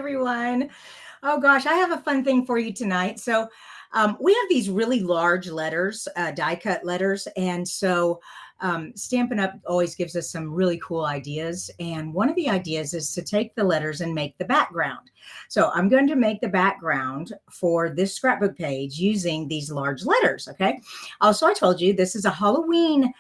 everyone. Oh gosh, I have a fun thing for you tonight. So we have these really large letters, die cut letters. And so Stampin' Up always gives us some really cool ideas. And one of the ideas is to take the letters and make the background. So I'm going to make the background for this scrapbook page using these large letters. Okay. Also, I told you this is a Halloween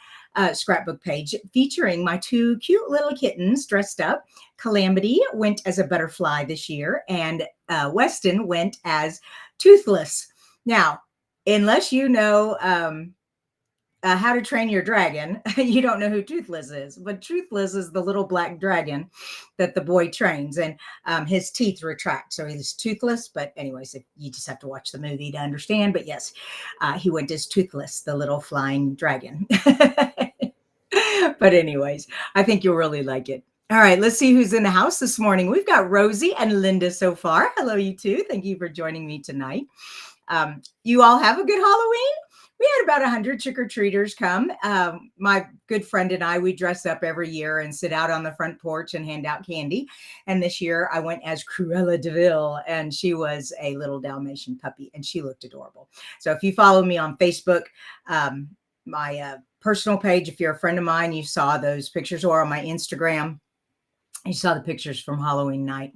scrapbook page featuring my two cute little kittens dressed up. Calamity went as a butterfly this year, and Weston went as Toothless. Now, unless you know How to Train Your Dragon, you don't know who Toothless is. But Toothless is the little black dragon that the boy trains, and his teeth retract, so he's toothless. But anyways, you just have to watch the movie to understand. But yes, he went as Toothless, the little flying dragon. But anyways, I think you'll really like it. All right, let's see who's in the house this morning. We've got Rosie and Linda so far. Hello, you two. Thank you for joining me tonight. You all have a good Halloween? We had about 100 trick-or-treaters come. My good friend and I, we dress up every year and sit out on the front porch and hand out candy. And this year I went as Cruella de Vil, and she was a little Dalmatian puppy, and she looked adorable. So if you follow me on Facebook, my personal page, if you're a friend of mine, you saw those pictures, or on my Instagram, you saw the pictures from Halloween night.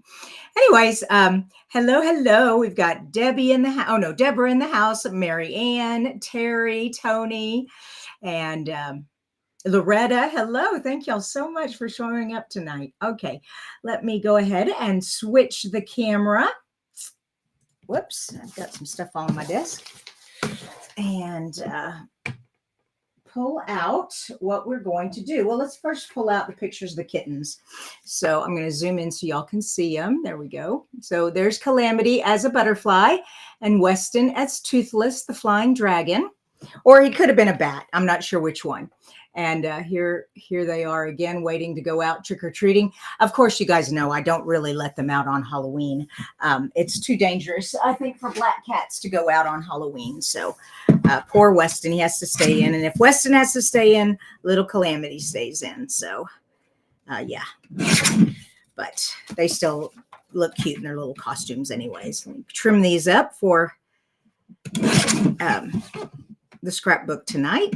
Anyways, hello. We've got Debbie in the house. Oh, no, Deborah in the house, Mary Ann, Terry, Tony, and Loretta. Hello. Thank y'all so much for showing up tonight. Okay, let me go ahead and switch the camera. Whoops, I've got some stuff on my desk. And pull out what we're going to do. Well, let's first pull out the pictures of the kittens. So I'm going to zoom in so y'all can see them. There we go. So there's Calamity as a butterfly and Weston as Toothless, the flying dragon. Or he could have been a bat. I'm not sure which one. And here they are again, waiting to go out trick-or-treating. Of course, you guys know I don't really let them out on Halloween. It's too dangerous, I think, for black cats to go out on Halloween. So poor Weston, he has to stay in. And if Weston has to stay in, little Calamity stays in. So yeah, but they still look cute in their little costumes anyways. Let me trim these up for the scrapbook tonight.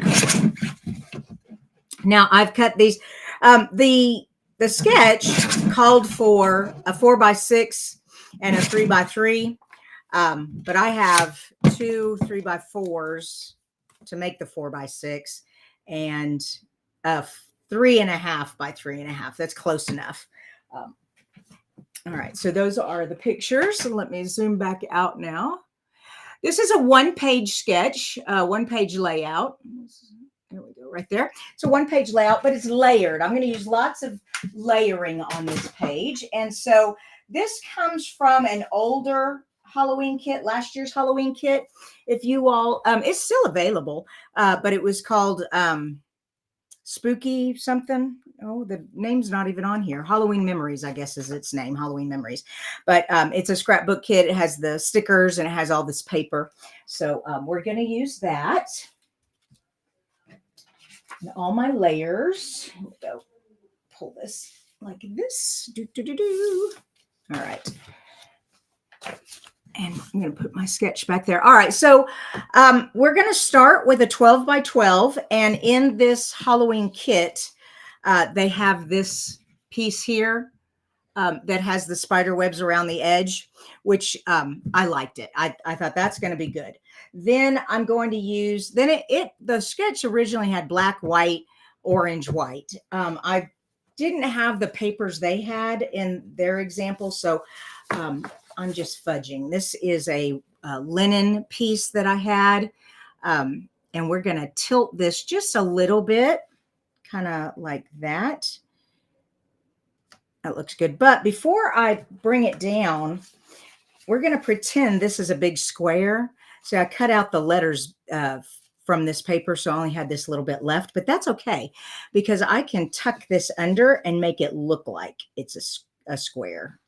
Now I've cut these. The sketch called for a 4x6 and a 3x3, but I have two 3x4s to make the 4x6 and a 3.5 by 3.5. That's close enough. All right, so those are the pictures. So let me zoom back out now. This is a one-page sketch, one-page layout. There we go, right there. It's a one-page layout, but it's layered. I'm going to use lots of layering on this page. And so this comes from an older Halloween kit, last year's Halloween kit. If you all, it's still available, but it was called Spooky something. Oh, the name's not even on here. Halloween Memories, I guess, is its name, Halloween Memories. But it's a scrapbook kit. It has the stickers and it has all this paper. So we're going to use that. And all my layers. Here we go. Pull this like this. All right. And I'm going to put my sketch back there. All right. So we're going to start with a 12 by 12. And in this Halloween kit, they have this piece here that has the spider webs around the edge, which I liked it. I thought that's going to be good. Then I'm going to use, the sketch originally had black, white, orange, white. I didn't have the papers they had in their example, so I'm just fudging. This is a linen piece that I had, and we're going to tilt this just a little bit, kind of like that. That looks good. But before I bring it down, we're going to pretend this is a big square. So I cut out the letters from this paper, so I only had this little bit left, but that's okay because I can tuck this under and make it look like it's a square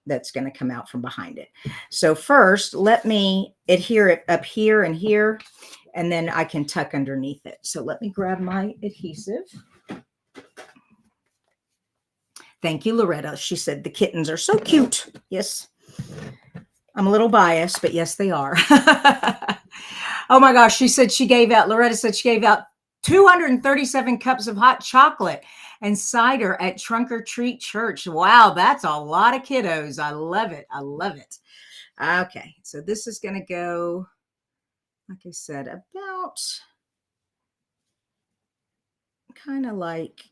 that's going to come out from behind it. So first, let me adhere it up here and here, and then I can tuck underneath it. So let me grab my adhesive. Thank you, Loretta. She said the kittens are so cute. Yes. I'm a little biased, but yes, they are. Oh my gosh. Loretta said she gave out 237 cups of hot chocolate and cider at Trunk or Treat Church. Wow, that's a lot of kiddos. I love it. I love it. Okay, so this is going to go, like I said, about kind of like,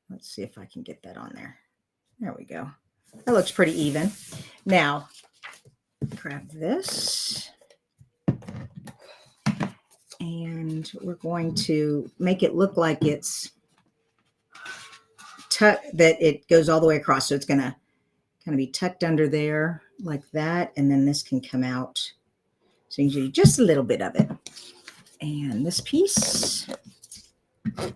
let's see if I can get that on there. There we go. That looks pretty even. Now, grab this. And we're going to make it look like it's that it goes all the way across. So it's going to kind of be tucked under there like that. And then this can come out. So you can do just a little bit of it. And this piece. And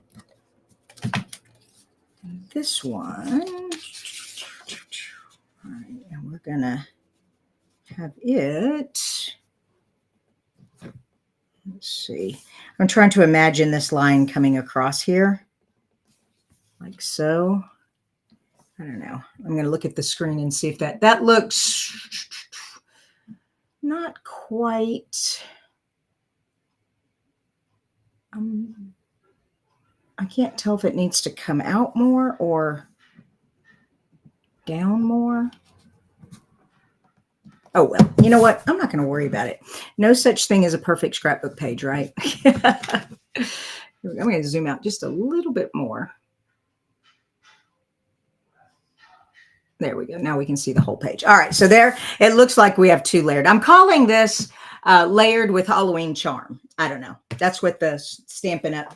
this one. All right, and we're going to have it. Let's see. I'm trying to imagine this line coming across here. Like so. I don't know. I'm going to look at the screen and see if that looks not quite. I can't tell if it needs to come out more or down more. Oh, well, you know what? I'm not going to worry about it. No such thing as a perfect scrapbook page, right? I'm going to zoom out just a little bit more. There we go. Now we can see the whole page. All right. So there, it looks like we have two layered. I'm calling this layered with Halloween charm. I don't know. That's what the Stampin' Up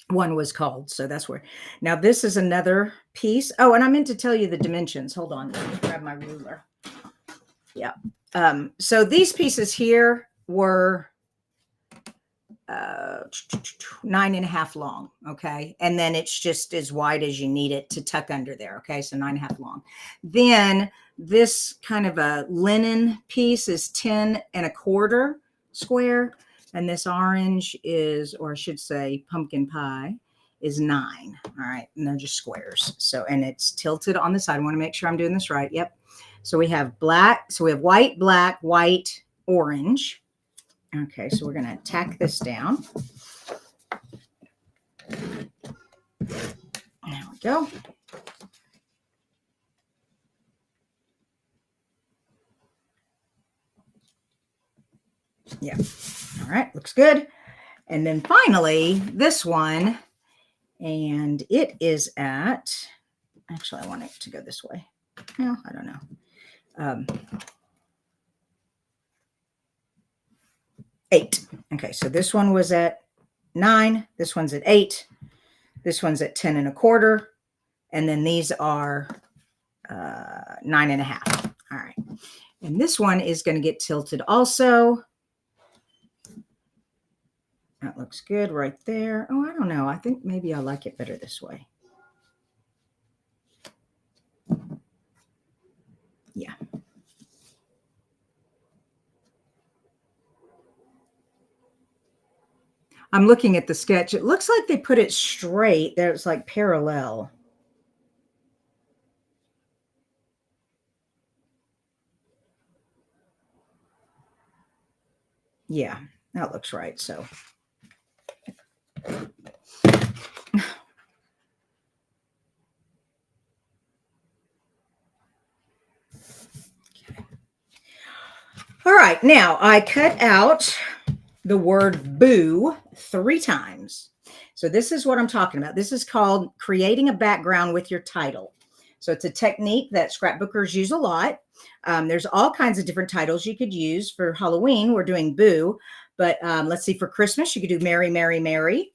one was called. So that's where. Now this is another piece. Oh, and I meant to tell you the dimensions. Hold on. Let me grab my ruler. Yeah. So these pieces here were 9.5 long. Okay. And then it's just as wide as you need it to tuck under there. Okay. So 9.5 long. Then this kind of a linen piece is 10.25 square. And this orange is, or I should say pumpkin pie is 9. All right. And they're just squares. So, and it's tilted on the side. I want to make sure I'm doing this right. Yep. So we have black. So we have white, black, white, orange. Okay, so we're going to tack this down. There we go. Yeah. All right, looks good. And then finally, this one, and it is at, actually, I want it to go this way. No, I don't know. 8. Okay, so this one was at 9. This one's at 8. This one's at 10.25. And then these are 9.5. All right. And this one is going to get tilted also. That looks good right there. Oh, I don't know. I think maybe I like it better this way. Yeah. I'm looking at the sketch. It looks like they put it straight. There's like parallel. Yeah, that looks right. So. All right, now I cut out the word boo 3 times. So this is what I'm talking about. This is called creating a background with your title. So it's a technique that scrapbookers use a lot. There's all kinds of different titles you could use. For Halloween, we're doing boo, but let's see, for Christmas, you could do Merry, Merry, Merry.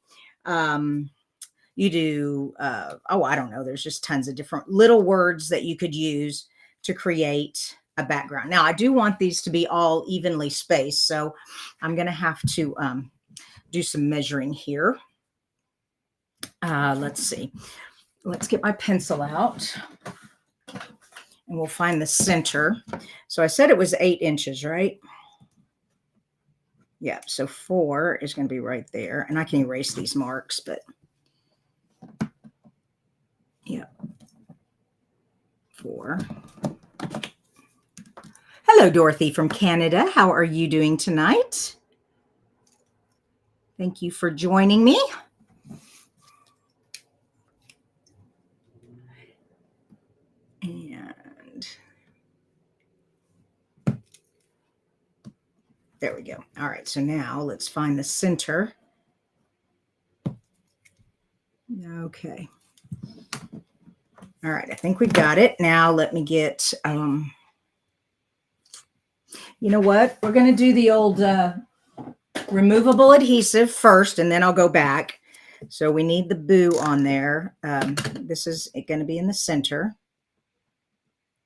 You do, oh, I don't know. There's just tons of different little words that you could use to create a background. Now, I do want these to be all evenly spaced, so I'm going to have to do some measuring here. Let's see. Let's get my pencil out, and we'll find the center. So I said it was 8 inches, right? Yeah, so 4 is going to be right there. And I can erase these marks, but yeah, 4. Hello, Dorothy from Canada. How are you doing tonight? Thank you for joining me. And there we go. All right, so now let's find the center. Okay. All right, I think we've got it. Now let me get, you know what? We're going to do the old removable adhesive first, and then I'll go back. So we need the boo on there. This is going to be in the center.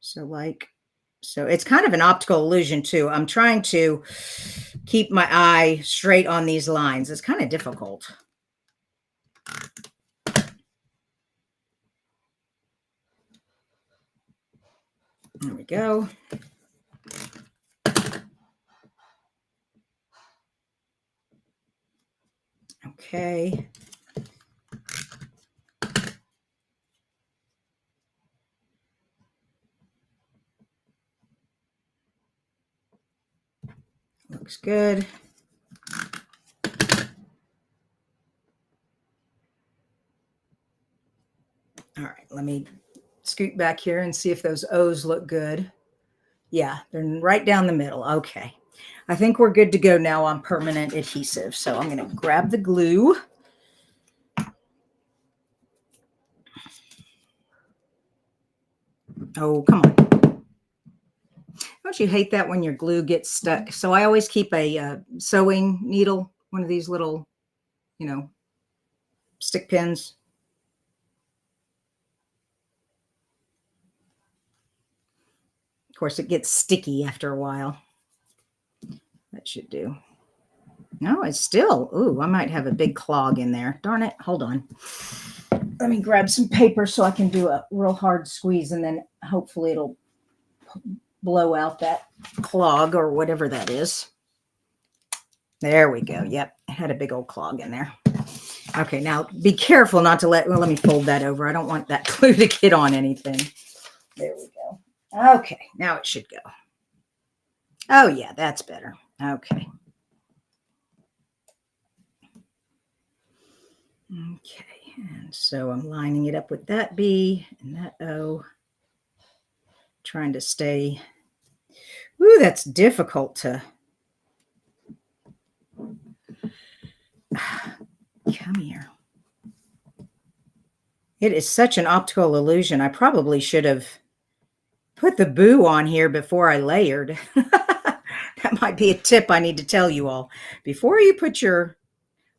So it's kind of an optical illusion too. I'm trying to keep my eye straight on these lines. It's kind of difficult. There we go. Okay. Looks good. All right, let me scoot back here and see if those O's look good. Yeah, they're right down the middle. Okay. I think we're good to go now on permanent adhesive. So I'm going to grab the glue. Oh, come on. Don't you hate that when your glue gets stuck? So I always keep a sewing needle, one of these little, stick pins. Of course, it gets sticky after a while. That should do. No, it's still, ooh, I might have a big clog in there. Darn it. Hold on. Let me grab some paper so I can do a real hard squeeze, and then hopefully it'll blow out that clog or whatever that is. There we go. Yep. It had a big old clog in there. Okay. Now be careful not to let me fold that over. I don't want that glue to get on anything. There we go. Okay. Now it should go. Oh yeah, that's better. Okay. Okay. And so I'm lining it up with that B and that O. Trying to stay. Ooh, that's difficult to. Come here. It is such an optical illusion. I probably should have put the boo on here before I layered. That might be a tip I need to tell you all. Before you put your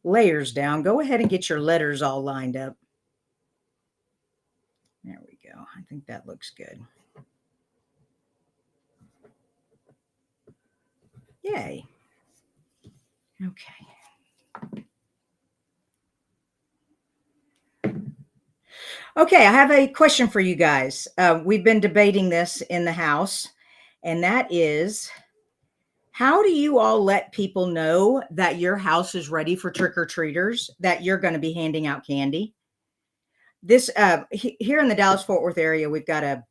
layers down, go ahead and get your letters all lined up. There we go. I think that looks good. Yay. Okay. Okay, I have a question for you guys. We've been debating this in the house, and that is, how do you all let people know that your house is ready for trick-or-treaters, that you're going to be handing out candy? This here in the Dallas-Fort Worth area, we've got a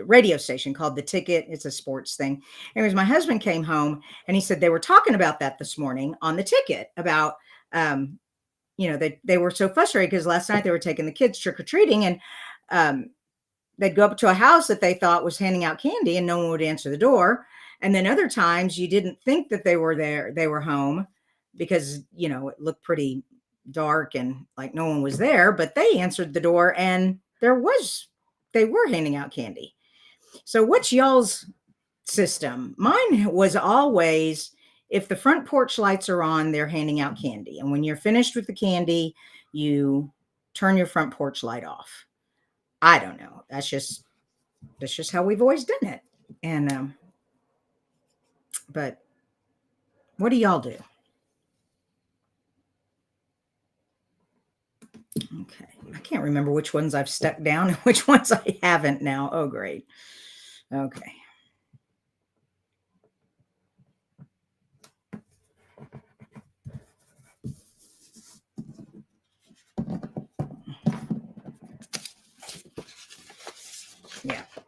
radio station called The Ticket. It's a sports thing. Anyways, my husband came home and he said they were talking about that this morning on The Ticket about, they were so frustrated because last night they were taking the kids trick-or-treating, and they'd go up to a house that they thought was handing out candy and no one would answer the door. And then other times you didn't think that they were there, they were home because, it looked pretty dark and like no one was there, but they answered the door and they were handing out candy. So what's y'all's system? Mine was always, if the front porch lights are on, they're handing out candy. And when you're finished with the candy, you turn your front porch light off. I don't know. That's just how we've always done it. And, but what do y'all do? Okay. I can't remember which ones I've stuck down and which ones I haven't now. Oh, great. Okay.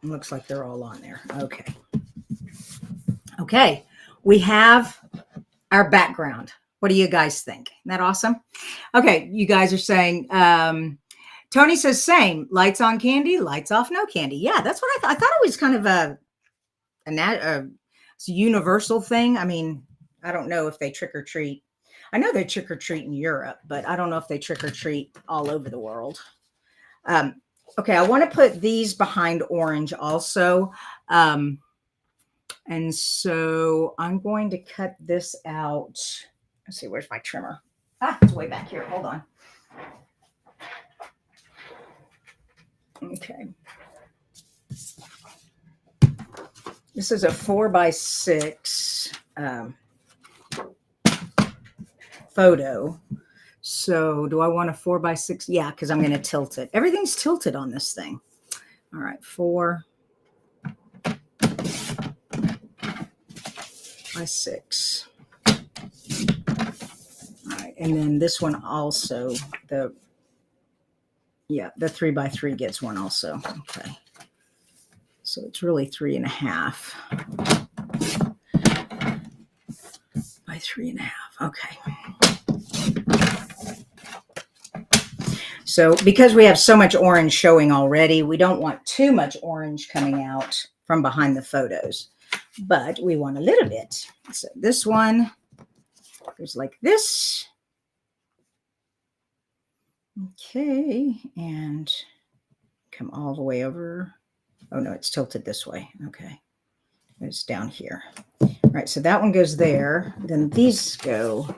Looks like they're all on there. Okay. Okay. We have our background. What do you guys think? Isn't that awesome? Okay. You guys are saying, Tony says same. Lights on candy, lights off no candy. Yeah, that's what I thought. I thought it was kind of a universal thing. I mean, I don't know if they trick or treat. I know they trick or treat in Europe, but I don't know if they trick or treat all over the world. Okay, I want to put these behind orange also. And so I'm going to cut this out. Let's see, where's my trimmer? Ah, it's way back here. Hold on. Okay. This is a 4x6 photo. So do I want a 4x6? Yeah, because I'm going to tilt it. Everything's tilted on this thing. All right, 4x6. All right, and then this one also, the 3x3 gets one also. Okay. So it's really 3.5 by 3.5. Okay. So because we have so much orange showing already, we don't want too much orange coming out from behind the photos, but we want a little bit. So this one goes like this. Okay, and come all the way over. Oh no, it's tilted this way. Okay, it's down here. All right, so that one goes there. Then these go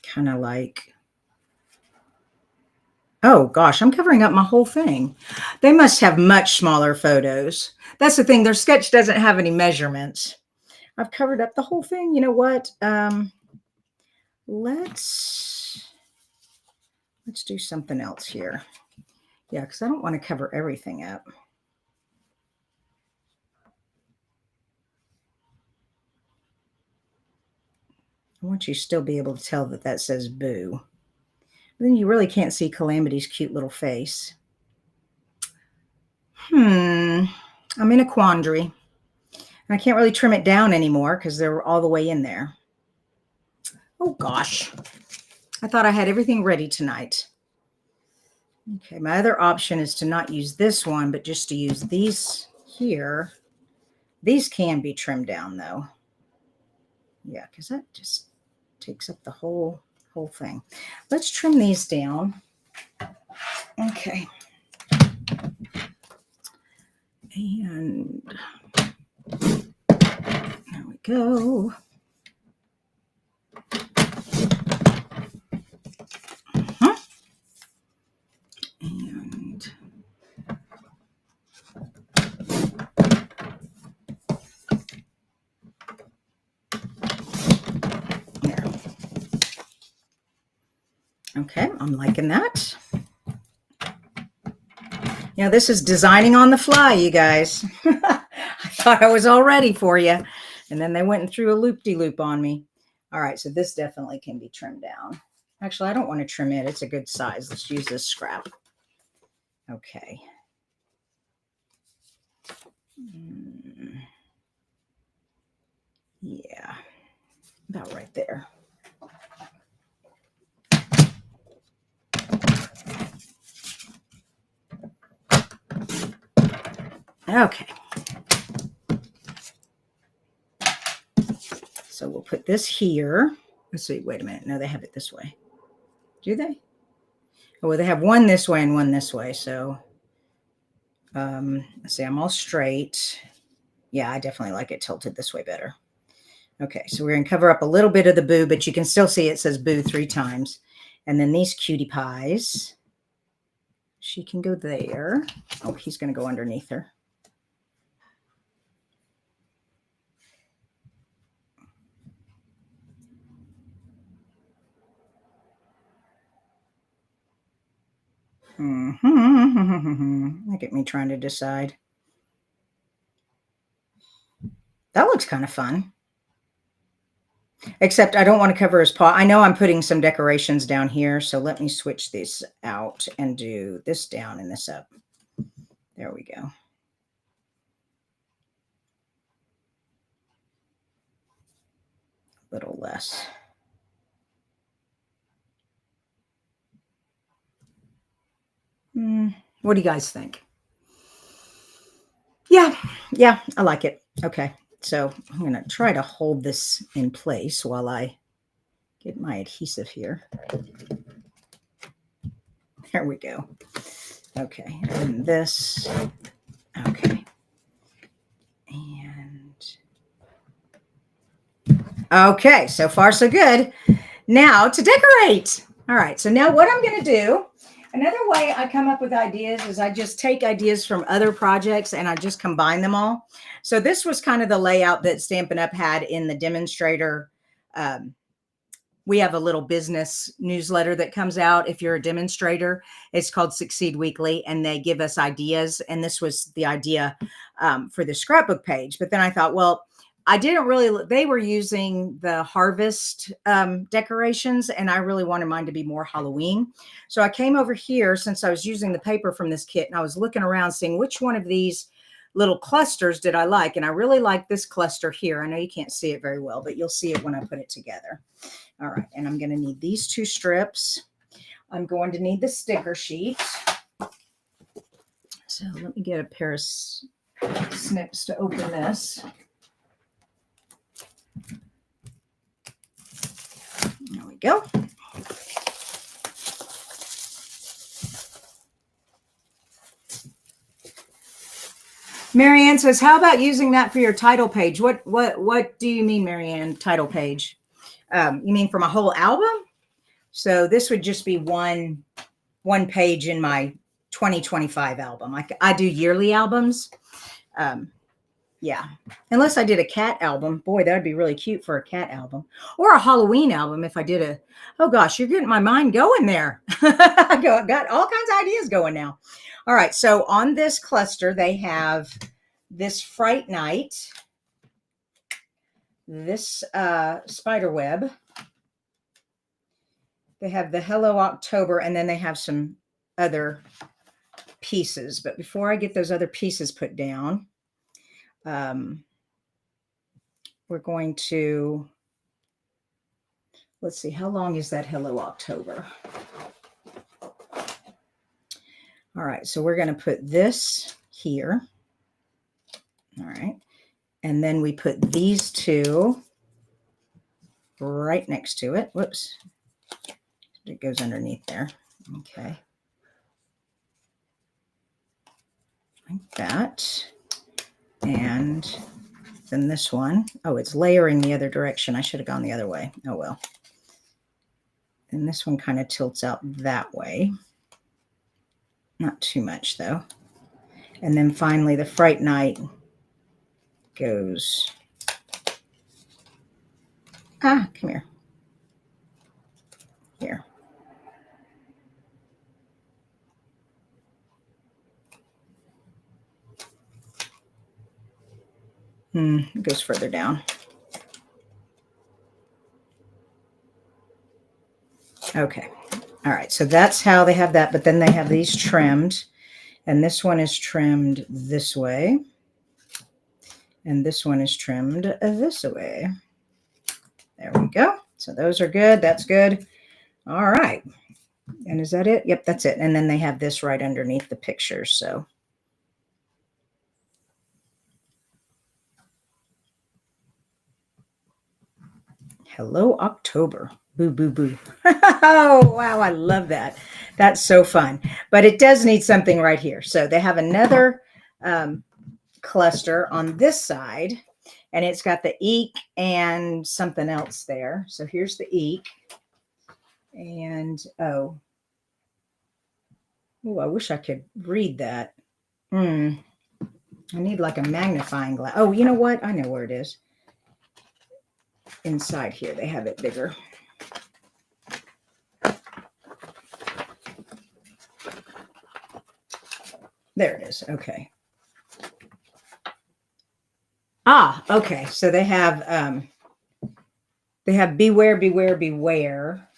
kind of like, oh gosh, I'm covering up my whole thing. They must have much smaller photos. That's the thing. Their sketch doesn't have any measurements. I've covered up the whole thing. You know what? Let's do something else here. Yeah, because I don't want to cover everything up. I want you to still be able to tell that that says boo. But then you really can't see Calamity's cute little face. I'm in a quandary. And I can't really trim it down anymore because they're all the way in there. Oh gosh. I thought I had everything ready tonight. Okay, my other option is to not use this one, but just to use these here. These can be trimmed down though. Yeah, because that just takes up the whole thing. Let's trim these down. Okay. And there we go. And there. Okay, I'm liking that. You know, this is designing on the fly, you guys. I thought I was all ready for you. And then they went and threw a loop-de-loop on me. All right, so this definitely can be trimmed down. Actually, I don't want to trim it. It's a good size. Let's use this scrap. Okay. Yeah, about right there. Okay. So we'll put this here. Let's see. Wait a minute. No, they have it this way. Do they? Oh, well, they have one this way and one this way. So let's see. I'm all straight. Yeah, I definitely like it tilted this way better. Okay, so we're going to cover up a little bit of the boo, but you can still see it says boo 3 times. And then these cutie pies. She can go there. Oh, he's going to go underneath her. Look at me trying to decide. That looks kind of fun. Except I don't want to cover his paw. I know I'm putting some decorations down here, so let me switch this out and do this down and this up. There we go. A little less. What do you guys think? Yeah, I like it. Okay, so I'm going to try to hold this in place while I get my adhesive here. There we go. Okay, and this. Okay. And okay, so far so good. Now to decorate. All right, so now what I'm going to do, another way I come up with ideas is I just take ideas from other projects and I just combine them all. So this was kind of the layout that Stampin' Up! Had in the demonstrator. We have a little business newsletter that comes out if you're a demonstrator. It's called Succeed Weekly, and they give us ideas. And this was the idea for the scrapbook page. But then I thought, well, I didn't really, they were using the harvest decorations, and I really wanted mine to be more Halloween. So I came over here, since I was using the paper from this kit, and I was looking around seeing which one of these little clusters did I like. And I really like this cluster here. I know you can't see it very well, but you'll see it when I put it together. All right, and I'm going to need these 2 strips. I'm going to need the sticker sheet. So let me get a pair of snips to open this. There we go. Marianne says, how about using that for your title page? What do you mean, Marianne, title page? You mean from a whole album? So this would just be one page in my 2025 album. I do yearly albums. Yeah. Unless I did a cat album. Boy, that would be really cute for a cat album. Or a Halloween album if I did a, oh gosh, you're getting my mind going there. I got all kinds of ideas going now. All right. So on this cluster, they have this Fright Night, this spider web. They have the Hello October, and then they have some other pieces. But before I get those other pieces put down, we're going to, let's see, how long is that Hello October? All right, so we're going to put this here. All right, and then we put these 2 right next to it. Whoops. It goes underneath there. Okay. Like that. And then this one. Oh, it's layering the other direction. I should have gone the other way. Oh, well. And this one kind of tilts out that way. Not too much, though. And then finally, the Fright Night goes. Come here. Here. It goes further down. Okay. All right. So that's how they have that. But then they have these trimmed. And this one is trimmed this way. And this one is trimmed this way. There we go. So those are good. That's good. All right. And is that it? Yep, that's it. And then they have this right underneath the picture. So Hello October. Boo, boo, boo. Oh, wow. I love that. That's so fun. But it does need something right here. So they have another cluster on this side. And it's got the eek and something else there. So here's the eek. And, oh, I wish I could read that. I need like a magnifying glass. Oh, you know what? I know where it is. Inside here, they have it bigger. There it is. Okay. Okay. So they have They have beware, beware, beware.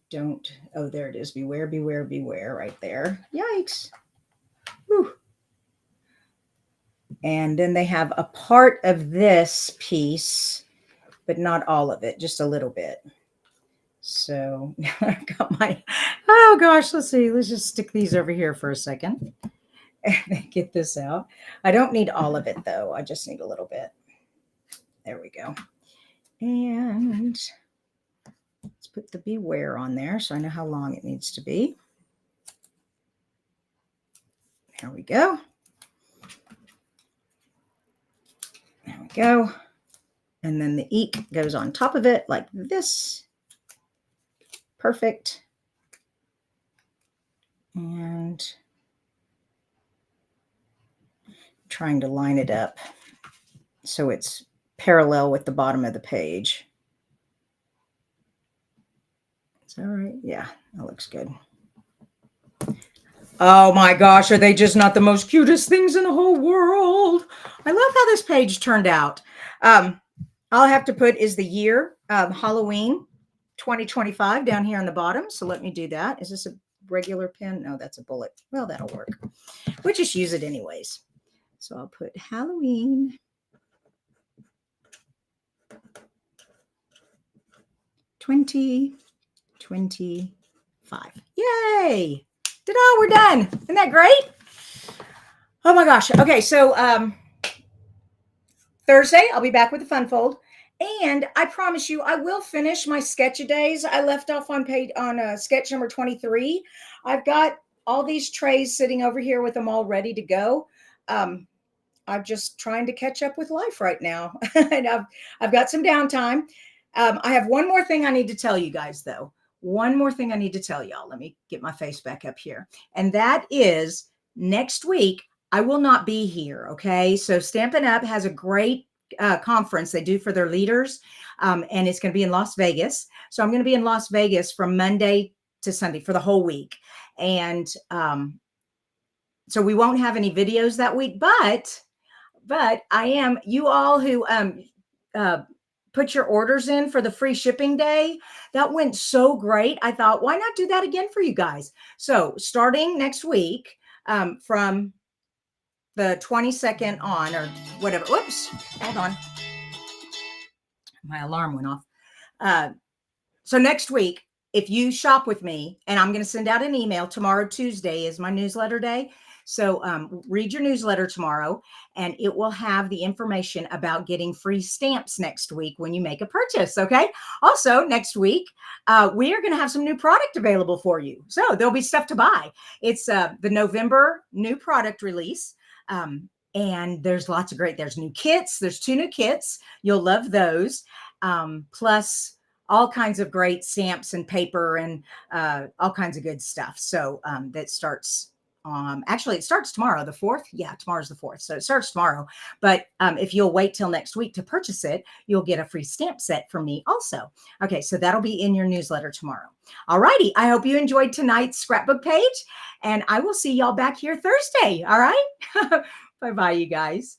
Don't, oh, there it is. Beware, beware, beware right there. Yikes. Whew. And then they have a part of this piece, but not all of it, just a little bit. So I've got my, oh gosh, let's see. Let's just stick these over here for a second and get this out. I don't need all of it though. I just need a little bit. There we go. And let's put the beware on there so I know how long it needs to be. There we go. There we go. And then the eek goes on top of it like this. Perfect. And trying to line it up so it's parallel with the bottom of the page. Is that right? Yeah, that looks good. Oh my gosh, are they just not the most cutest things in the whole world? I love how this page turned out. All I have to put is the year, Halloween 2025 down here on the bottom. So let me do that. Is this a regular pen? No, that's a bullet. Well, that'll work. We'll just use it anyways. So I'll put Halloween 2025. Yay! Ta-da, we're done. Isn't that great? Oh my gosh. Okay, so Thursday, I'll be back with the fun fold. And I promise you, I will finish my sketch-a-days. I left off on sketch number 23. I've got all these trays sitting over here with them all ready to go. I'm just trying to catch up with life right now. And I've got some downtime. I have one more thing I need to tell you guys, though. One more thing I need to tell y'all. Let me get my face back up here. And that is next week, I will not be here. Okay. So Stampin' Up has a great conference they do for their leaders. And it's going to be in Las Vegas. So I'm going to be in Las Vegas from Monday to Sunday for the whole week. And so we won't have any videos that week, but I am, you all who put your orders in for the free shipping day. That went so great. I thought, why not do that again for you guys? So starting next week, from the 22nd on or whatever. Whoops, hold on. My alarm went off. So next week, if you shop with me, and I'm going to send out an email tomorrow, Tuesday is my newsletter day. So read your newsletter tomorrow, and it will have the information about getting free stamps next week when you make a purchase. Okay. Also, next week, we are going to have some new product available for you. So there'll be stuff to buy. It's the November new product release. And there's lots of great, there's new kits. There's 2 new kits. You'll love those. Plus all kinds of great stamps and paper and all kinds of good stuff. So that starts actually, it starts tomorrow, the 4th. Yeah, tomorrow's the 4th. So it starts tomorrow. But if you'll wait till next week to purchase it, you'll get a free stamp set from me also. Okay, so that'll be in your newsletter tomorrow. All righty. I hope you enjoyed tonight's scrapbook page, and I will see y'all back here Thursday. All right. Bye-bye, you guys.